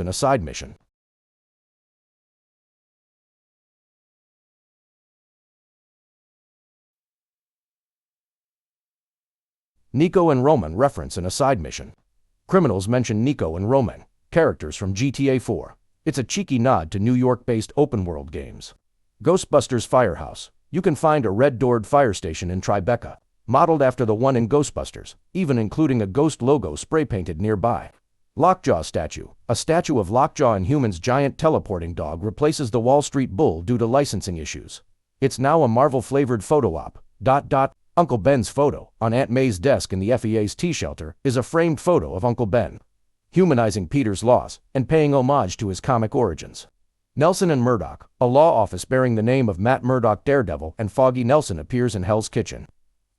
in a side mission. Nico and Roman reference in a side mission. Criminals mention Nico and Roman, characters from GTA 4. It's a cheeky nod to New York-based open-world games. Ghostbusters Firehouse. You can find a red-doored fire station in Tribeca, modeled after the one in Ghostbusters, even including a ghost logo spray-painted nearby. Lockjaw statue. A statue of Lockjaw and Human's giant teleporting dog replaces the Wall Street Bull due to licensing issues. It's now a Marvel-flavored photo op. Uncle Ben's photo on Aunt May's desk in the FEA's T-shelter is a framed photo of Uncle Ben, humanizing Peter's loss and paying homage to his comic origins. Nelson and Murdoch. A law office bearing the name of Matt Murdock Daredevil and Foggy Nelson appears in Hell's Kitchen.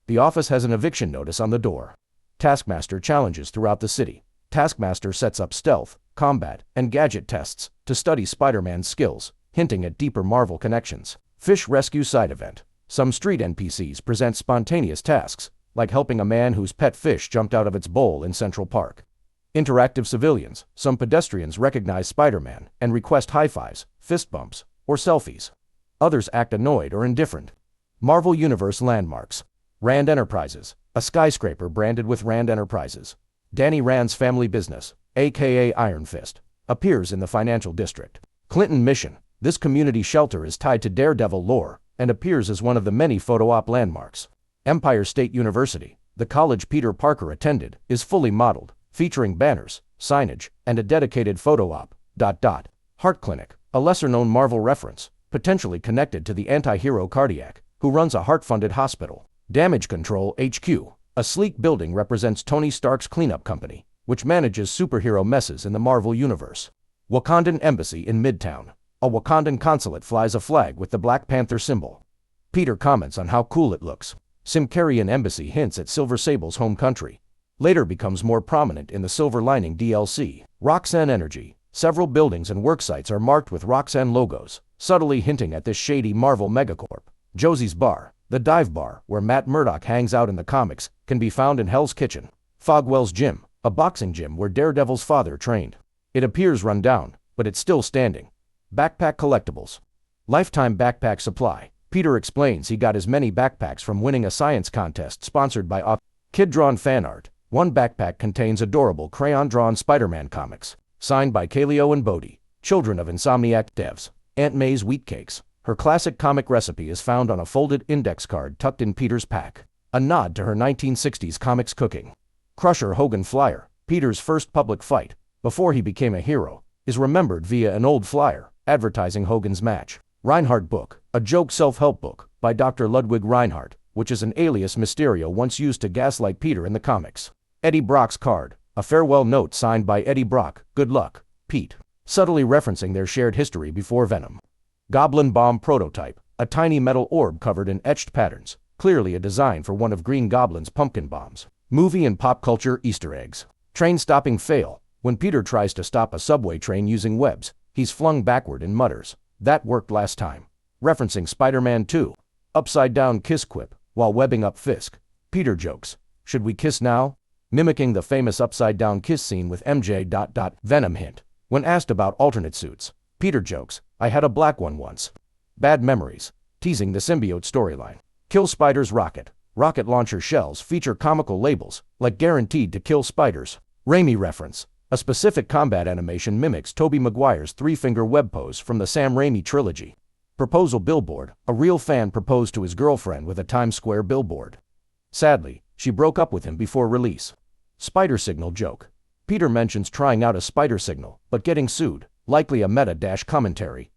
The office has an eviction notice on the door. Taskmaster challenges throughout the city. Taskmaster sets up stealth, combat, and gadget tests to study Spider-Man's skills, hinting at deeper Marvel connections. Fish rescue side event. Some street NPCs present spontaneous tasks, like helping a man whose pet fish jumped out of its bowl in Central Park. Interactive civilians. Some pedestrians recognize Spider-Man and request high-fives, fist bumps, or selfies. Others act annoyed or indifferent. Marvel Universe landmarks. Rand Enterprises. A skyscraper branded with Rand Enterprises. Danny Rand's family business, aka Iron Fist, appears in the financial district. Clinton Mission. This community shelter is tied to Daredevil lore and appears as one of the many photo op landmarks. Empire State University. The college Peter Parker attended is fully modeled, featuring banners, signage, and a dedicated photo op. Heart Clinic. A lesser-known Marvel reference, potentially connected to the anti-hero Cardiac, who runs a heart-funded hospital. Damage Control HQ. A sleek building represents Tony Stark's cleanup company, which manages superhero messes in the Marvel Universe. Wakandan Embassy in Midtown. A Wakandan consulate flies a flag with the Black Panther symbol. Peter comments on how cool it looks. Simkarian Embassy hints at Silver Sable's home country. Later becomes more prominent in the Silver Lining DLC. Roxanne Energy. Several buildings and worksites are marked with Roxanne logos, subtly hinting at this shady Marvel megacorp. Josie's Bar. The dive bar, where Matt Murdock hangs out in the comics, can be found in Hell's Kitchen. Fogwell's Gym. A boxing gym where Daredevil's father trained. It appears run down, but it's still standing. Backpack collectibles. Lifetime backpack supply. Peter explains he got his many backpacks from winning a science contest sponsored by Kid-drawn fan art. One backpack contains adorable crayon-drawn Spider-Man comics, signed by Kaleo and Bodhi, children of Insomniac devs. Aunt May's wheat cakes. Her classic comic recipe is found on a folded index card tucked in Peter's pack, a nod to her 1960s comics cooking. Crusher Hogan flyer. Peter's first public fight, before he became a hero, is remembered via an old flyer advertising Hogan's match. Reinhardt book. A joke self-help book by Dr. Ludwig Reinhardt, which is an alias Mysterio once used to gaslight Peter in the comics. Eddie Brock's card. A farewell note signed by Eddie Brock. Good luck, Pete. Subtly referencing their shared history before Venom. Goblin Bomb prototype. A tiny metal orb covered in etched patterns, clearly a design for one of Green Goblin's pumpkin bombs. Movie and pop culture Easter eggs. Train stopping fail. When Peter tries to stop a subway train using webs, he's flung backward and mutters, "That worked last time." Referencing Spider-Man 2. Upside down kiss quip. While webbing up Fisk, Peter jokes, "Should we kiss now?" Mimicking the famous upside down kiss scene with MJ. Venom hint. When asked about alternate suits, Peter jokes, "I had a black one once." Bad memories. Teasing the symbiote storyline. Kill Spider's rocket. Rocket launcher shells feature comical labels, like guaranteed to kill spiders. Raimi reference. A specific combat animation mimics Tobey Maguire's three-finger web pose from the Sam Raimi trilogy. Proposal billboard. A real fan proposed to his girlfriend with a Times Square billboard. Sadly, she broke up with him before release. Spider signal joke. Peter mentions trying out a spider signal, but getting sued, likely a meta-commentary.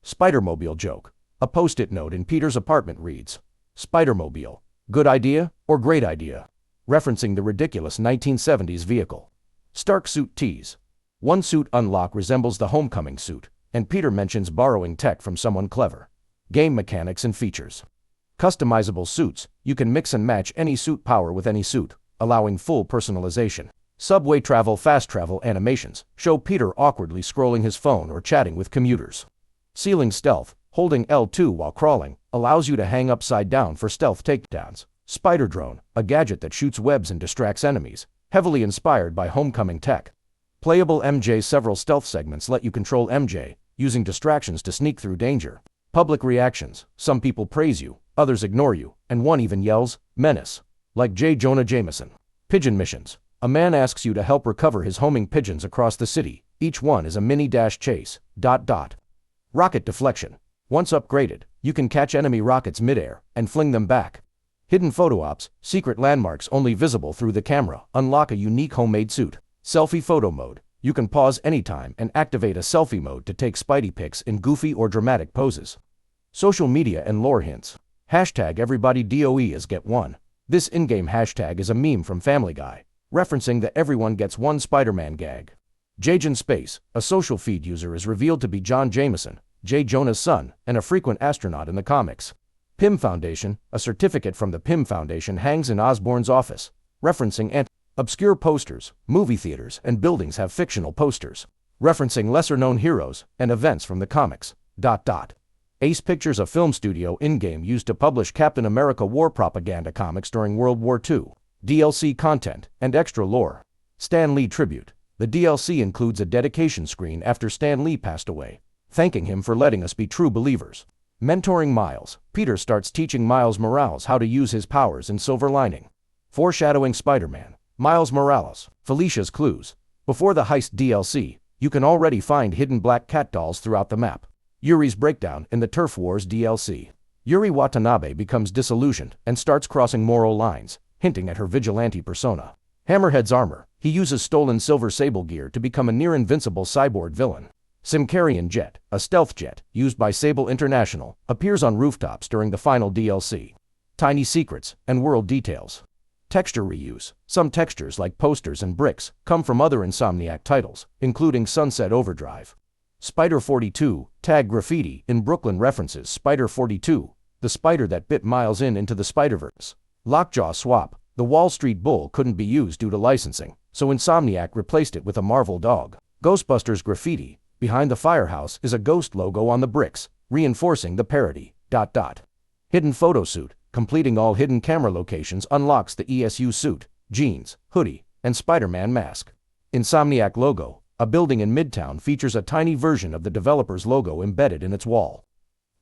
Spider-mobile joke. A post-it note in Peter's apartment reads, "Spider-mobile. Good idea or great idea?" Referencing the ridiculous 1970s vehicle. Stark suit tease. One suit unlock resembles the Homecoming suit, and Peter mentions borrowing tech from someone clever. Game mechanics and features. Customizable suits. You can mix and match any suit power with any suit, allowing full personalization. Subway travel fast travel animations show Peter awkwardly scrolling his phone or chatting with commuters. Ceiling stealth. Holding L2 while crawling allows you to hang upside down for stealth takedowns. Spider drone. A gadget that shoots webs and distracts enemies, heavily inspired by Homecoming tech. Playable MJ. Several stealth segments let you control MJ, using distractions to sneak through danger. Public reactions. Some people praise you, others ignore you, and one even yells, "Menace." Like J. Jonah Jameson. Pigeon missions. A man asks you to help recover his homing pigeons across the city. Each one is a mini-dash chase. Rocket deflection. Once upgraded, you can catch enemy rockets midair and fling them back. Hidden photo ops. Secret landmarks only visible through the camera. Unlock a unique homemade suit. Selfie photo mode. You can pause anytime and activate a selfie mode to take Spidey pics in goofy or dramatic poses. Social media and lore hints. Hashtag everybody DOE is get one. This in-game hashtag is a meme from Family Guy, referencing the everyone gets one Spider-Man gag. Jajan Space, a social feed user, is revealed to be John Jameson, J. Jonah's son, and a frequent astronaut in the comics. Pym Foundation, a certificate from the Pym Foundation hangs in Osborn's office, referencing obscure posters. Movie theaters and buildings have fictional posters, referencing lesser-known heroes and events from the comics. Ace Pictures, a film studio in-game used to publish Captain America war propaganda comics during World War II. DLC content and extra lore. Stan Lee tribute. The DLC includes a dedication screen after Stan Lee passed away, thanking him for letting us be true believers. Mentoring Miles. Peter starts teaching Miles Morales how to use his powers in Silver Lining. Foreshadowing Spider-Man. Miles Morales. Felicia's Clues. Before the Heist DLC, you can already find hidden black cat dolls throughout the map. Yuri's breakdown in the Turf Wars DLC. Yuri Watanabe becomes disillusioned and starts crossing moral lines, hinting at her vigilante persona. Hammerhead's armor. He uses stolen Silver Sable gear to become a near-invincible cyborg villain. Simkarian Jet, a stealth jet used by Sable International, appears on rooftops during the final DLC. Tiny secrets and world details. Texture reuse. Some textures like posters and bricks come from other Insomniac titles, including Sunset Overdrive. Spider 42, tag graffiti in Brooklyn references Spider 42, the spider that bit Miles into the Spider-Verse. Lockjaw swap. The Wall Street Bull couldn't be used due to licensing, so Insomniac replaced it with a Marvel dog. Ghostbusters graffiti. Behind the firehouse is a ghost logo on the bricks, reinforcing the parody. Hidden photo suit. Completing all hidden camera locations unlocks the ESU suit, jeans, hoodie, and Spider-Man mask. Insomniac logo. A building in Midtown features a tiny version of the developer's logo embedded in its wall.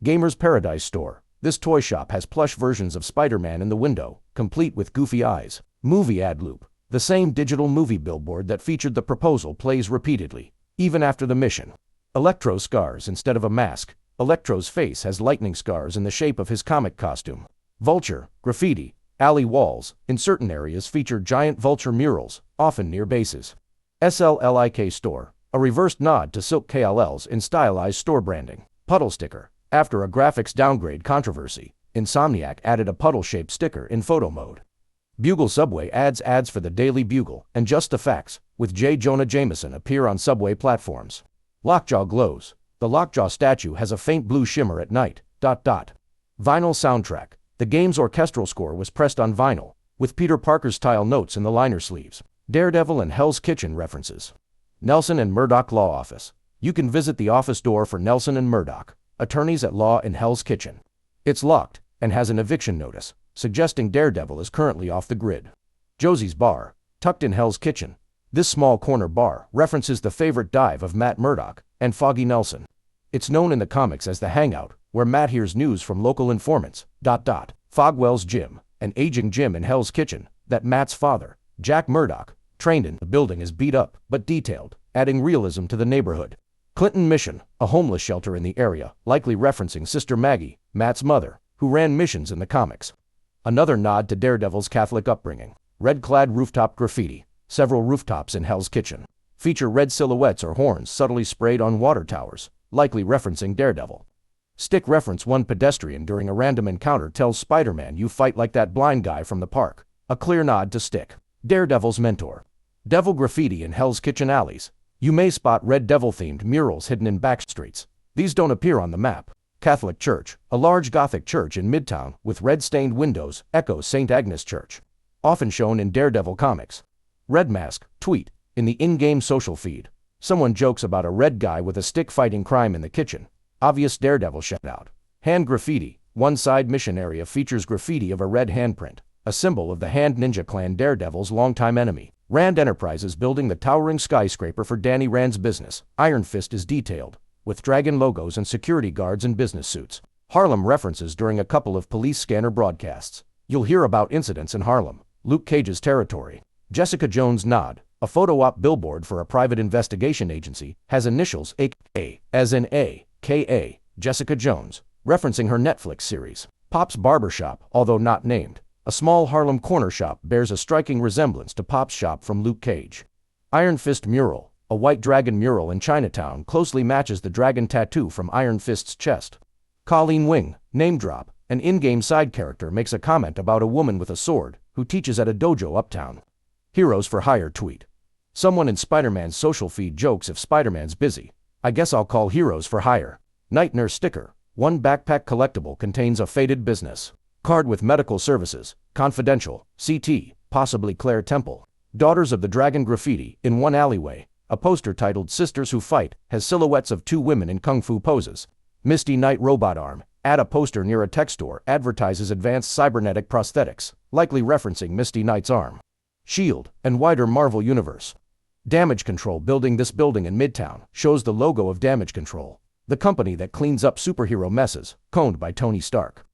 Gamer's Paradise Store. This toy shop has plush versions of Spider-Man in the window, complete with goofy eyes. Movie ad loop. The same digital movie billboard that featured the proposal plays repeatedly, even after the mission. Electro scars instead of a mask. Electro's face has lightning scars in the shape of his comic costume. Vulture, graffiti. Alley walls, in certain areas, feature giant vulture murals, often near bases. SLLIK store, a reversed nod to Silk KLLs in stylized store branding. Puddle sticker. After a graphics downgrade controversy, Insomniac added a puddle-shaped sticker in photo mode. Bugle Subway adds ads for the Daily Bugle and Just the Facts, with J. Jonah Jameson appear on subway platforms. Lockjaw glows. The Lockjaw statue has a faint blue shimmer at night. Vinyl soundtrack. The game's orchestral score was pressed on vinyl, with Peter Parker's tile notes in the liner sleeves. Daredevil and Hell's Kitchen references. Nelson and Murdoch Law Office. You can visit the office door for Nelson and Murdoch, attorneys at law in Hell's Kitchen. It's locked and has an eviction notice, suggesting Daredevil is currently off the grid. Josie's Bar, tucked in Hell's Kitchen. This small corner bar references the favorite dive of Matt Murdock and Foggy Nelson. It's known in the comics as the Hangout, where Matt hears news from local informants. Fogwell's Gym, an aging gym in Hell's Kitchen that Matt's father, Jack Murdoch, trained in. The building is beat up but detailed, adding realism to the neighborhood. Clinton Mission, a homeless shelter in the area, likely referencing Sister Maggie, Matt's mother, who ran missions in the comics. Another nod to Daredevil's Catholic upbringing. Red-clad rooftop graffiti. Several rooftops in Hell's Kitchen feature red silhouettes or horns subtly sprayed on water towers, likely referencing Daredevil. Stick reference. One pedestrian during a random encounter tells Spider-Man, "You fight like that blind guy from the park." A clear nod to Stick. Daredevil's mentor. Devil graffiti in Hell's Kitchen alleys. You may spot Red Devil-themed murals hidden in back streets. These don't appear on the map. Catholic Church. A large Gothic church in Midtown with red-stained windows echoes St. Agnes Church, often shown in Daredevil comics. Red Mask. Tweet. In the in-game social feed, someone jokes about a red guy with a stick fighting crime in the kitchen. Obvious Daredevil shout-out. Hand graffiti. One side mission area features graffiti of a red handprint, a symbol of the Hand Ninja Clan, Daredevil's longtime enemy. Rand Enterprises building the towering skyscraper for Danny Rand's business. Iron Fist is detailed, with dragon logos and security guards in business suits. Harlem references during a couple of police scanner broadcasts. You'll hear about incidents in Harlem, Luke Cage's territory. Jessica Jones nod. A photo op billboard for a private investigation agency has initials A.K.A. as in A.K.A. Jessica Jones, referencing her Netflix series. Pop's Barbershop, although not named. A small Harlem corner shop bears a striking resemblance to Pop's shop from Luke Cage. Iron Fist mural. A white dragon mural in Chinatown closely matches the dragon tattoo from Iron Fist's chest. Colleen Wing, name drop. An in-game side character makes a comment about a woman with a sword who teaches at a dojo uptown. Heroes for Hire tweet. Someone in Spider-Man's social feed jokes if Spider-Man's busy. I guess I'll call Heroes for Hire. Night Nurse sticker. One backpack collectible contains a faded business card with medical services, confidential, CT, possibly Claire Temple. Daughters of the Dragon graffiti in one alleyway. A poster titled Sisters Who Fight has silhouettes of two women in kung fu poses. Misty Knight robot arm. Add a poster near a tech store advertises advanced cybernetic prosthetics, likely referencing Misty Knight's arm. Shield and wider Marvel Universe. Damage Control building. This building in Midtown shows the logo of Damage Control, the company that cleans up superhero messes, coined by Tony Stark.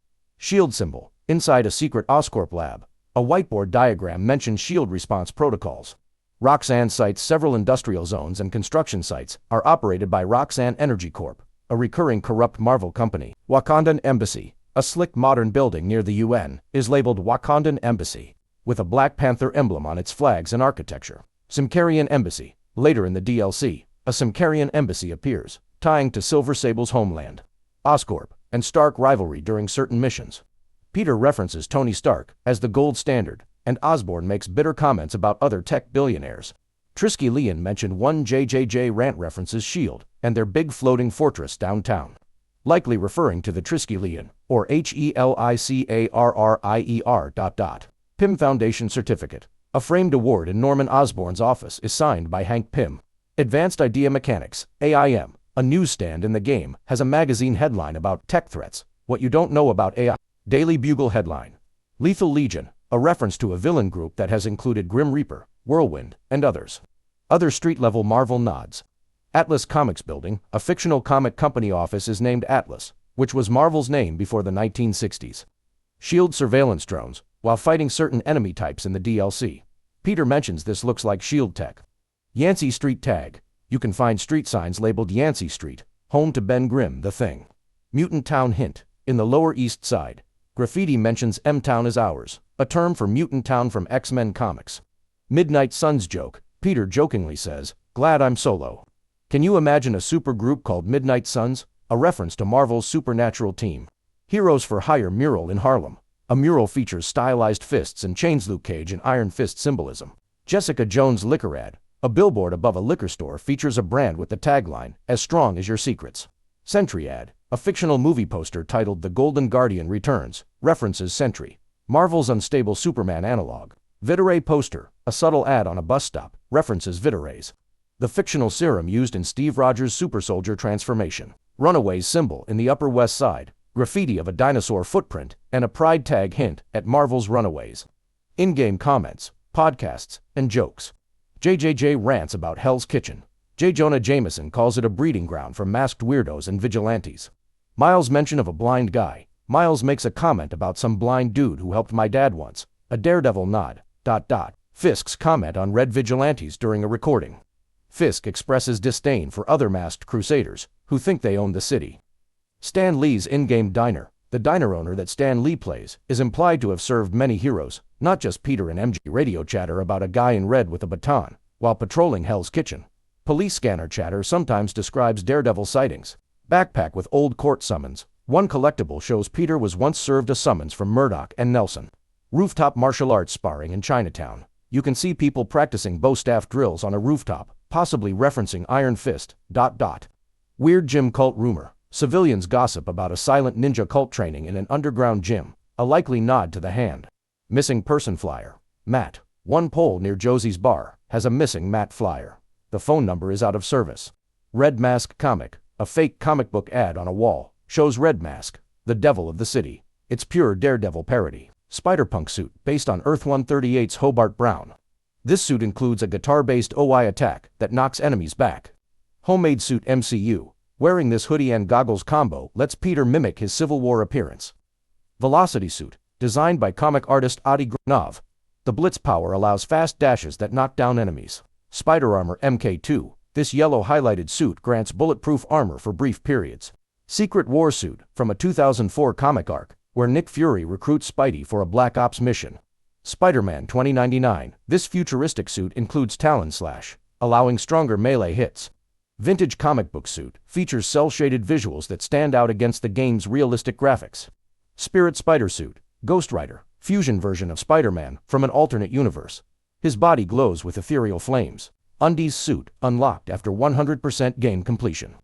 Shield symbol. Inside a secret Oscorp lab. A whiteboard diagram mentions shield response protocols. Roxanne sites. Several industrial zones and construction sites are operated by Roxanne Energy Corp., a recurring corrupt Marvel company. Wakandan Embassy. A slick modern building near the UN is labeled Wakandan Embassy, with a Black Panther emblem on its flags and architecture. Symkarian Embassy. Later in the DLC, a Symkarian embassy appears, tying to Silver Sable's homeland. Oscorp and Stark rivalry during certain missions. Peter references Tony Stark as the gold standard, and Osborn makes bitter comments about other tech billionaires. Trisky Leon mentioned one JJJ rant references S.H.I.E.L.D. and their big floating fortress downtown, likely referring to the Trisky Leon, or HELICARRIER. Pym Foundation Certificate. A framed award in Norman Osborn's office is signed by Hank Pym. Advanced Idea Mechanics, AIM, a newsstand in the game, has a magazine headline about tech threats, what you don't know about AI. Daily Bugle headline. Lethal Legion, a reference to a villain group that has included Grim Reaper, Whirlwind, and others. Other street-level Marvel nods. Atlas Comics Building, a fictional comic company office is named Atlas, which was Marvel's name before the 1960s. S.H.I.E.L.D. surveillance drones, while fighting certain enemy types in the DLC. Peter mentions this looks like S.H.I.E.L.D. tech. Yancey Street tag. You can find street signs labeled Yancey Street, home to Ben Grimm, The Thing. Mutant Town hint. In the Lower East Side, graffiti mentions M-Town is ours, a term for Mutant Town from X-Men comics. Midnight Suns joke. Peter jokingly says, "Glad I'm solo." Can you imagine a super group called Midnight Suns? A reference to Marvel's supernatural team. Heroes for Hire mural in Harlem. A mural features stylized fists and chains. Luke Cage and Iron Fist symbolism. Jessica Jones liquor ad. A billboard above a liquor store features a brand with the tagline, "As strong as your secrets." Sentry ad. A fictional movie poster titled The Golden Guardian Returns references Sentry, Marvel's unstable Superman analog. Vitaray poster. A subtle ad on a bus stop references Vitarays, the fictional serum used in Steve Rogers' super soldier transformation. Runaways symbol in the Upper West Side. Graffiti of a dinosaur footprint and a pride tag hint at Marvel's Runaways. In-game comments, podcasts, and jokes. JJJ rants about Hell's Kitchen. J. Jonah Jameson calls it a breeding ground for masked weirdos and vigilantes. Miles' mention of a blind guy. Miles makes a comment about some blind dude who helped my dad once. A Daredevil nod. Fisk's comment on red vigilantes during a recording. Fisk expresses disdain for other masked crusaders who think they own the city. Stan Lee's in-game diner. The diner owner that Stan Lee plays is implied to have served many heroes, not just Peter and MJ. Radio chatter about a guy in red with a baton while patrolling Hell's Kitchen. Police scanner chatter sometimes describes Daredevil sightings. Backpack with old court summons. One collectible shows Peter was once served a summons from Murdoch and Nelson. Rooftop martial arts sparring in Chinatown. You can see people practicing bow staff drills on a rooftop, possibly referencing Iron Fist. Weird gym cult rumor. Civilians gossip about a silent ninja cult training in an underground gym, a likely nod to The Hand. Missing person flyer. Matt. One pole near Josie's bar has a missing Matt flyer. The phone number is out of service. Red Mask comic. A fake comic book ad on a wall shows Red Mask, the devil of the city. It's pure Daredevil parody. Spider-Punk suit based on Earth-138's Hobart Brown. This suit includes a guitar-based OI attack that knocks enemies back. Homemade suit MCU. Wearing this hoodie and goggles combo lets Peter mimic his Civil War appearance. Velocity suit. Designed by comic artist Adi Granov. The Blitz power allows fast dashes that knock down enemies. Spider Armor MK2. This yellow highlighted suit grants bulletproof armor for brief periods. Secret War suit, from a 2004 comic arc, where Nick Fury recruits Spidey for a Black Ops mission. Spider-Man 2099. This futuristic suit includes Talon Slash, allowing stronger melee hits. Vintage comic book suit features cel-shaded visuals that stand out against the game's realistic graphics. Spirit Spider suit. Ghost Rider, fusion version of Spider-Man from an alternate universe. His body glows with ethereal flames. Undies suit, unlocked after 100% game completion.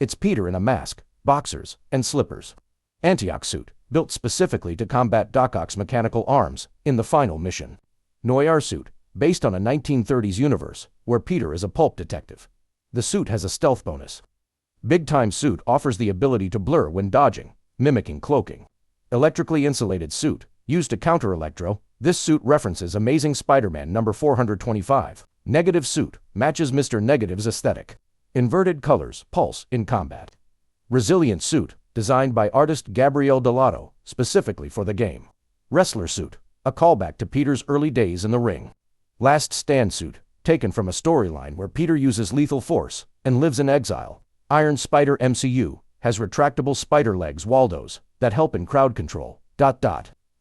It's Peter in a mask, boxers, and slippers. Antioch suit, built specifically to combat Doc Ock's mechanical arms in the final mission. Noir suit, based on a 1930s universe where Peter is a pulp detective. The suit has a stealth bonus. Big Time suit offers the ability to blur when dodging, mimicking cloaking. Electrically insulated suit, used to counter Electro. This suit references Amazing Spider-Man number 425. Negative suit, matches Mr. Negative's aesthetic. Inverted colors, pulse in combat. Resilient suit, designed by artist Gabriel Delato, specifically for the game. Wrestler suit, a callback to Peter's early days in the ring. Last Stand suit, taken from a storyline where Peter uses lethal force and lives in exile. Iron Spider MCU, has retractable spider legs Waldos that help in crowd control.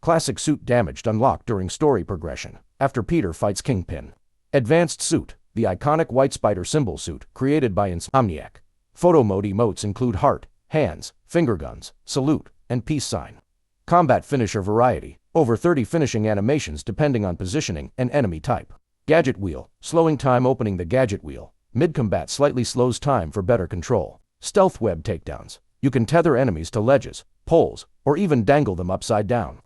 Classic suit damaged unlocked during story progression, after Peter fights Kingpin. Advanced suit, the iconic white spider symbol suit created by Insomniac. Photo mode emotes include heart, hands, finger guns, salute, and peace sign. Combat finisher variety, over 30 finishing animations depending on positioning and enemy type. Gadget wheel, slowing time opening the gadget wheel. Mid-combat slightly slows time for better control. Stealth web takedowns, you can tether enemies to ledges, poles, or even dangle them upside down.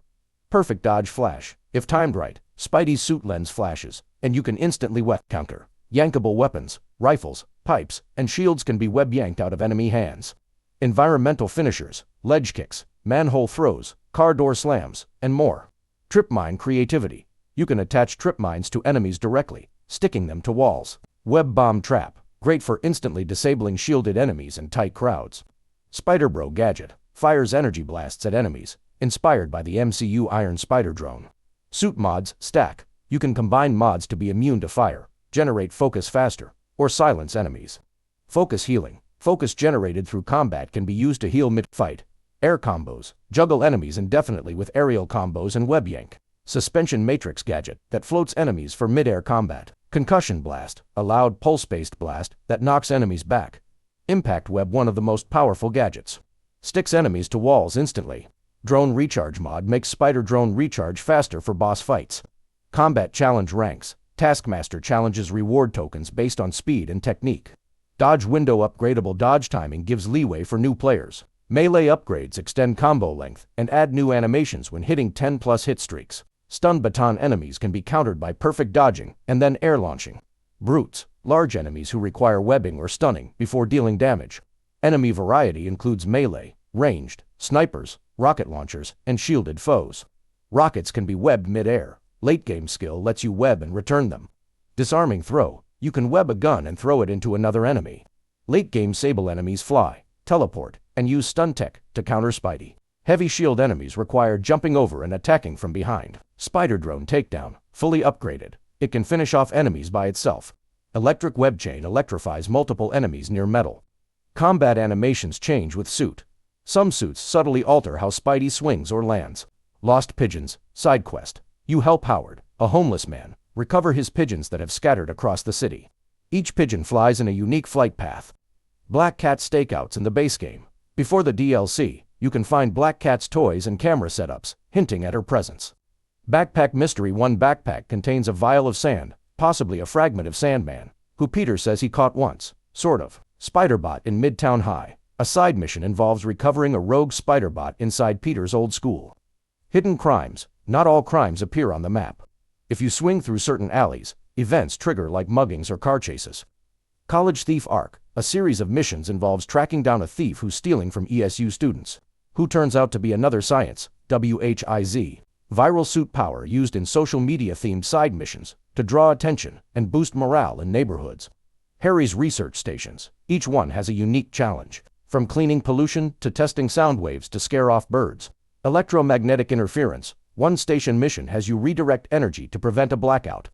Perfect dodge flash, if timed right, Spidey's suit lens flashes, and you can instantly web counter. Yankable weapons, rifles, pipes, and shields can be web yanked out of enemy hands. Environmental finishers, ledge kicks, manhole throws, car door slams, and more. Trip mine creativity, you can attach trip mines to enemies directly, sticking them to walls. Web bomb trap, great for instantly disabling shielded enemies in tight crowds. Spider-Bro gadget, fires energy blasts at enemies, inspired by the MCU Iron Spider drone. Suit mods stack, you can combine mods to be immune to fire, generate focus faster, or silence enemies. Focus healing, focus generated through combat can be used to heal mid-fight. Air combos, juggle enemies indefinitely with aerial combos and web yank. Suspension matrix gadget that floats enemies for mid-air combat. Concussion blast, a loud pulse-based blast that knocks enemies back. Impact web, one of the most powerful gadgets. Sticks enemies to walls instantly. Drone recharge mod makes Spider drone recharge faster for boss fights. Combat challenge ranks, Taskmaster challenges reward tokens based on speed and technique. Dodge window upgradable dodge timing gives leeway for new players. Melee upgrades extend combo length and add new animations when hitting 10+ hit streaks. Stun baton enemies can be countered by perfect dodging and then air launching. Brutes, large enemies who require webbing or stunning before dealing damage. Enemy variety includes melee, ranged, snipers, rocket launchers, and shielded foes. Rockets can be webbed mid-air. Late game skill lets you web and return them. Disarming throw, you can web a gun and throw it into another enemy. Late game sable enemies fly, teleport, and use stun tech to counter Spidey. Heavy shield enemies require jumping over and attacking from behind. Spider drone takedown, fully upgraded. It can finish off enemies by itself. Electric web chain electrifies multiple enemies near metal. Combat animations change with suit. Some suits subtly alter how Spidey swings or lands. Lost pigeons, side quest. You help Howard, a homeless man, recover his pigeons that have scattered across the city. Each pigeon flies in a unique flight path. Black Cat stakeouts in the base game. Before the DLC, you can find Black Cat's toys and camera setups, hinting at her presence. Backpack Mystery. One backpack contains a vial of sand, possibly a fragment of Sandman, who Peter says he caught once, sort of. Spider-Bot in Midtown High. A side mission involves recovering a rogue Spider-Bot inside Peter's old school. Hidden crimes. Not all crimes appear on the map. If you swing through certain alleys, events trigger like muggings or car chases. College Thief Arc. A series of missions involves tracking down a thief who's stealing from ESU students, who turns out to be another science, WHIZ. Viral suit power used in social media-themed side missions to draw attention and boost morale in neighborhoods. Harry's research stations. Each one has a unique challenge, from cleaning pollution to testing sound waves to scare off birds. Electromagnetic interference. One station mission has you redirect energy to prevent a blackout,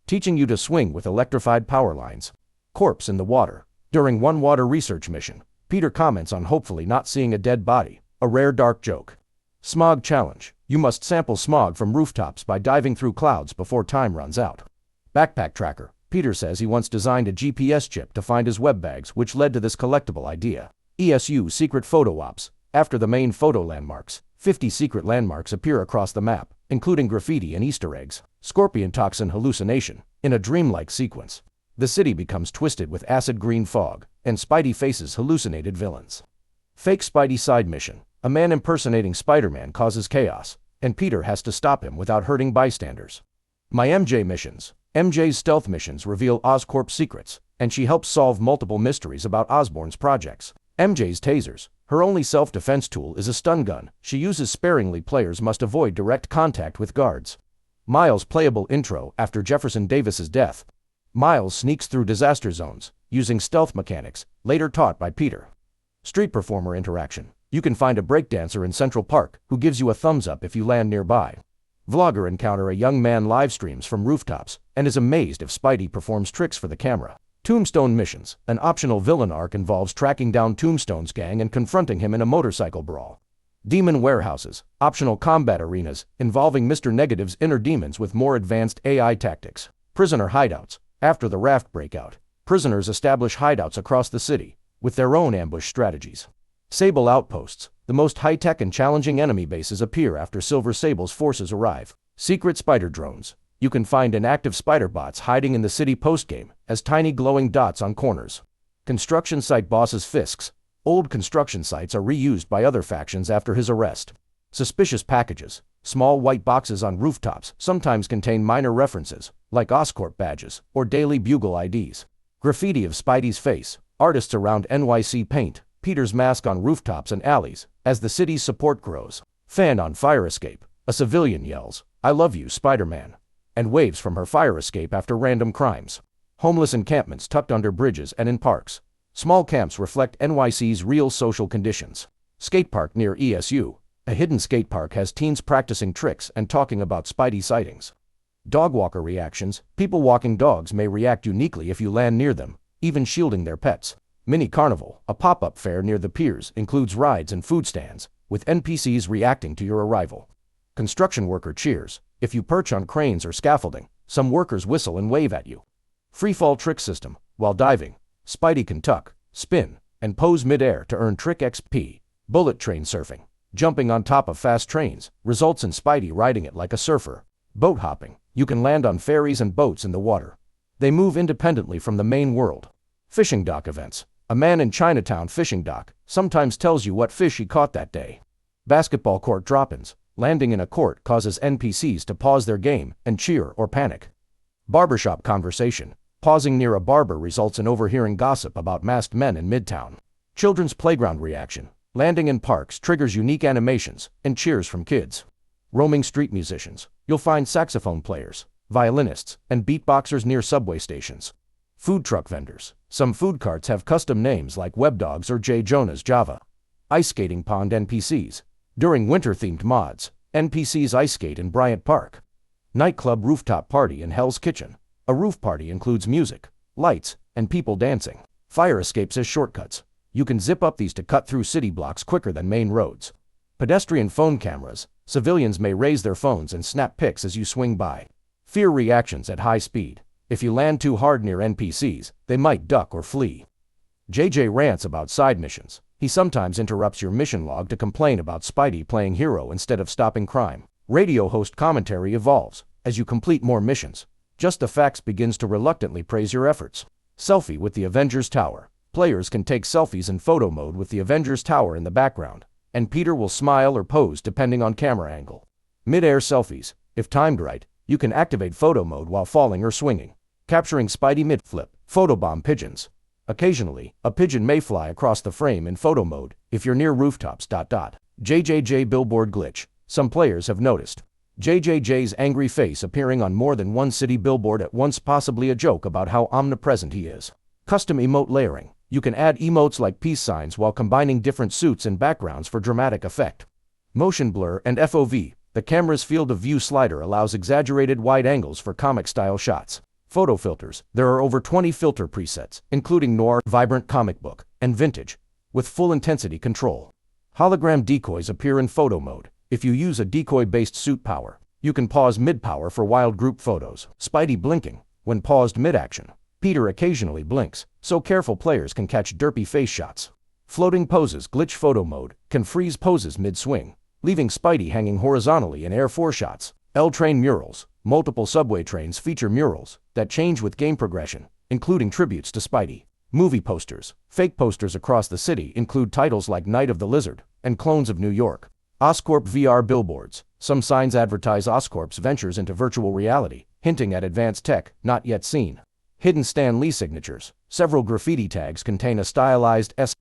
teaching you to swing with electrified power lines. Corpse in the water. During one water research mission, Peter comments on hopefully not seeing a dead body, a rare dark joke. Smog challenge. You must sample smog from rooftops by diving through clouds before time runs out. Backpack tracker. Peter says he once designed a GPS chip to find his web bags, which led to this collectible idea. ESU secret photo ops. After the main photo landmarks, 50 secret landmarks appear across the map, including graffiti and Easter eggs. Scorpion toxin hallucination. In a dreamlike sequence, the city becomes twisted with acid green fog, and Spidey faces hallucinated villains. Fake Spidey side mission. A man impersonating Spider-Man causes chaos, and Peter has to stop him without hurting bystanders. My MJ missions. MJ's stealth missions reveal Oscorp's secrets, and she helps solve multiple mysteries about Osborn's projects. MJ's tasers. Her only self-defense tool is a stun gun. She uses sparingly. Players must avoid direct contact with guards. Miles' playable intro after Jefferson Davis's death. Miles sneaks through disaster zones, using stealth mechanics, later taught by Peter. Street performer interaction. You can find a breakdancer in Central Park who gives you a thumbs up if you land nearby. Vlogger encounter. A young man live streams from rooftops and is amazed if Spidey performs tricks for the camera. Tombstone missions. An optional villain arc involves tracking down Tombstone's gang and confronting him in a motorcycle brawl. Demon warehouses. Optional combat arenas involving Mr. Negative's inner demons with more advanced AI tactics. Prisoner hideouts. After the raft breakout, prisoners establish hideouts across the city with their own ambush strategies. Sable outposts. The most high-tech and challenging enemy bases appear after Silver Sable's forces arrive. Secret spider drones. You can find inactive spider bots hiding in the city postgame as tiny glowing dots on corners. Construction site bosses. Fisk's. Old construction sites are reused by other factions after his arrest. Suspicious packages. Small white boxes on rooftops sometimes contain minor references, like Oscorp badges or Daily Bugle IDs. Graffiti of Spidey's face. Artists around NYC paint Peter's mask on rooftops and alleys as the city's support grows. Fan on fire escape. A civilian yells, "I love you, Spider-Man," and waves from her fire escape after random crimes. Homeless encampments tucked under bridges and in parks. Small camps reflect NYC's real social conditions. Skate park near ESU. A hidden skate park has teens practicing tricks and talking about Spidey sightings. Dog walker reactions. People walking dogs may react uniquely if you land near them, even shielding their pets. Mini Carnival. A pop-up fair near the piers includes rides and food stands, with NPCs reacting to your arrival. Construction worker cheers. If you perch on cranes or scaffolding, some workers whistle and wave at you. Freefall trick system. While diving, Spidey can tuck, spin, and pose mid-air to earn trick XP. Bullet train surfing. Jumping on top of fast trains results in Spidey riding it like a surfer. Boat hopping. You can land on ferries and boats in the water. They move independently from the main world. Fishing dock events. A man in Chinatown fishing dock sometimes tells you what fish he caught that day. Basketball court drop-ins. Landing in a court causes NPCs to pause their game and cheer or panic. Barbershop conversation. Pausing near a barber results in overhearing gossip about masked men in Midtown. Children's playground reaction. Landing in parks triggers unique animations and cheers from kids. Roaming street musicians. You'll find saxophone players, violinists, and beatboxers near subway stations. Food truck vendors. Some food carts have custom names like WebDogs or J. Jonah's Java. Ice skating pond NPCs. During winter-themed mods, NPCs ice skate in Bryant Park. Nightclub rooftop party in Hell's Kitchen. A roof party includes music, lights, and people dancing. Fire escapes as shortcuts. You can zip up these to cut through city blocks quicker than main roads. Pedestrian phone cameras. Civilians may raise their phones and snap pics as you swing by. Fear reactions at high speed. If you land too hard near NPCs, they might duck or flee. JJ rants about side missions. He sometimes interrupts your mission log to complain about Spidey playing hero instead of stopping crime. Radio host commentary evolves as you complete more missions. Just the Facts begins to reluctantly praise your efforts. Selfie with the Avengers Tower. Players can take selfies in photo mode with the Avengers Tower in the background, and Peter will smile or pose depending on camera angle. Mid-air selfies. If timed right, you can activate photo mode while falling or swinging, capturing Spidey mid-flip. Photobomb pigeons. Occasionally, a pigeon may fly across the frame in photo mode if you're near rooftops. JJJ billboard glitch. Some players have noticed JJJ's angry face appearing on more than one city billboard at once, possibly a joke about how omnipresent he is. Custom emote layering. You can add emotes like peace signs while combining different suits and backgrounds for dramatic effect. Motion blur and FOV. The camera's field of view slider allows exaggerated wide angles for comic-style shots. Photo filters. There are over 20 filter presets, including noir, vibrant comic book, and vintage, with full intensity control. Hologram decoys appear in photo mode. If you use a decoy-based suit power, you can pause mid-power for wild group photos. Spidey blinking. When paused mid-action, Peter occasionally blinks, so careful players can catch derpy face shots. Floating poses. Glitch photo mode can freeze poses mid-swing, leaving Spidey hanging horizontally in Air 4 shots. L-Train murals. Multiple subway trains feature murals that change with game progression, including tributes to Spidey. Movie posters. Fake posters across the city include titles like Night of the Lizard and Clones of New York. Oscorp VR billboards. Some signs advertise Oscorp's ventures into virtual reality, hinting at advanced tech not yet seen. Hidden Stan Lee signatures. Several graffiti tags contain a stylized S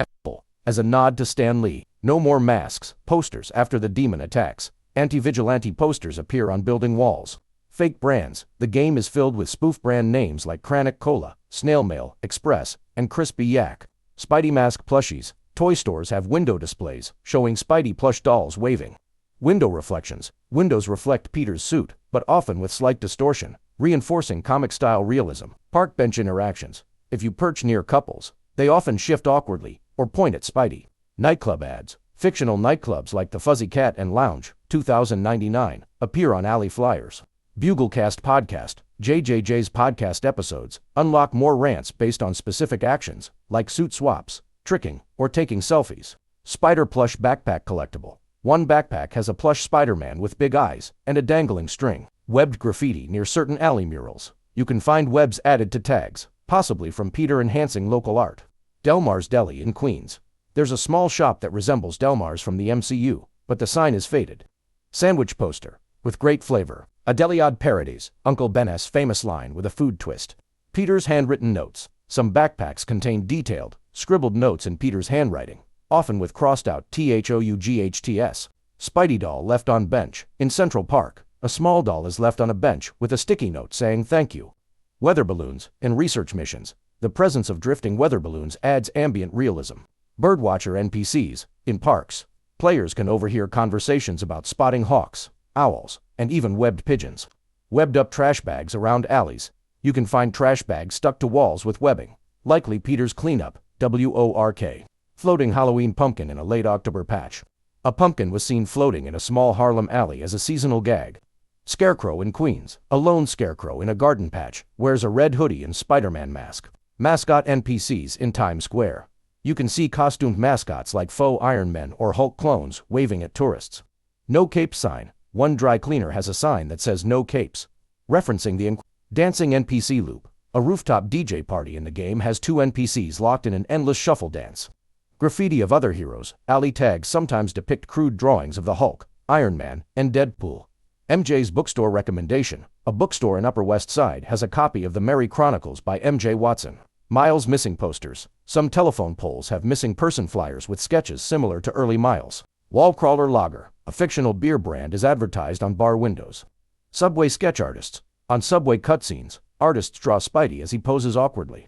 as a nod to Stan Lee. No more masks. Posters after the demon attacks. Anti-vigilante posters appear on building walls. Fake brands. The game is filled with spoof brand names like Chronic Cola, Snail Mail, Express, and Crispy Yak. Spidey mask plushies. Toy stores have window displays showing Spidey plush dolls waving. Window reflections. Windows reflect Peter's suit, but often with slight distortion, reinforcing comic-style realism. Park bench interactions. If you perch near couples, they often shift awkwardly or point at Spidey. Nightclub ads. Fictional nightclubs like the Fuzzy Cat and Lounge, 2099, appear on alley flyers. Buglecast podcast. JJJ's podcast episodes unlock more rants based on specific actions, like suit swaps, tricking, or taking selfies. Spider plush backpack collectible. One backpack has a plush Spider-Man with big eyes and a dangling string. Webbed graffiti near certain alley murals. You can find webs added to tags, possibly from Peter enhancing local art. Delmar's Deli in Queens. There's a small shop that resembles Delmar's from the MCU, but the sign is faded. Sandwich poster. With great flavor. A Deliad parodies Uncle Ben's famous line with a food twist. Peter's handwritten notes. Some backpacks contain detailed, scribbled notes in Peter's handwriting, often with crossed-out THOUGHTS. Spidey doll left on bench. In Central Park, a small doll is left on a bench with a sticky note saying thank you. Weather balloons. In research missions, the presence of drifting weather balloons adds ambient realism. Birdwatcher NPCs. In parks, players can overhear conversations about spotting hawks, owls, and even webbed pigeons. Webbed-up trash bags around alleys. You can find trash bags stuck to walls with webbing, likely Peter's cleanup, WORK. Floating Halloween pumpkin in a late October patch. A pumpkin was seen floating in a small Harlem alley as a seasonal gag. Scarecrow in Queens. A lone scarecrow in a garden patch wears a red hoodie and Spider-Man mask. Mascot NPCs in Times Square. You can see costumed mascots like faux Iron Men or Hulk clones waving at tourists. No cape sign. One dry cleaner has a sign that says no capes, referencing the dancing NPC loop. A rooftop DJ party in the game has two NPCs locked in an endless shuffle dance. Graffiti of other heroes. Alley tags sometimes depict crude drawings of the Hulk, Iron Man, and Deadpool. MJ's bookstore recommendation. A bookstore in Upper West Side has a copy of the Merry Chronicles by M.J. Watson. Miles missing posters. Some telephone poles have missing person flyers with sketches similar to early Miles. Wallcrawler Lager. A fictional beer brand is advertised on bar windows. Subway sketch artists. On subway cutscenes, artists draw Spidey as he poses awkwardly.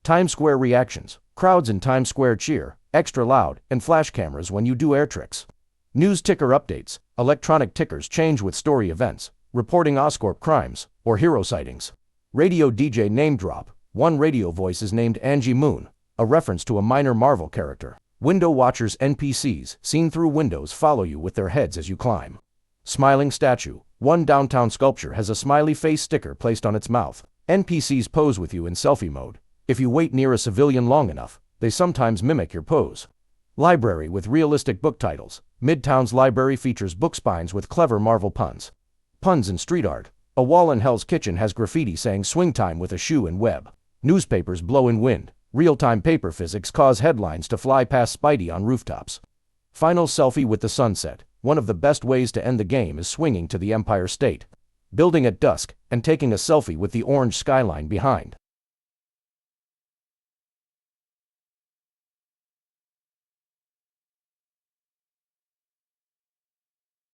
Times Square reactions. Crowds in Times Square cheer, extra loud, and flash cameras when you do air tricks. News ticker updates. Electronic tickers change with story events, reporting Oscorp crimes or hero sightings. Radio DJ name drop. One radio voice is named Angie Moon, a reference to a minor Marvel character. Window watchers NPCs seen through windows follow you with their heads as you climb. Smiling statue. One downtown sculpture has a smiley face sticker placed on its mouth. NPCs pose with you in selfie mode. If you wait near a civilian long enough, they sometimes mimic your pose. Library with realistic book titles. Midtown's library features book spines with clever Marvel puns. Puns in street art. A wall in Hell's Kitchen has graffiti saying swing time with a shoe and web. Newspapers blow in wind. Real-time paper physics cause headlines to fly past Spidey on rooftops. Final selfie with the sunset. One of the best ways to end the game is swinging to the Empire State Building at dusk and taking a selfie with the orange skyline behind.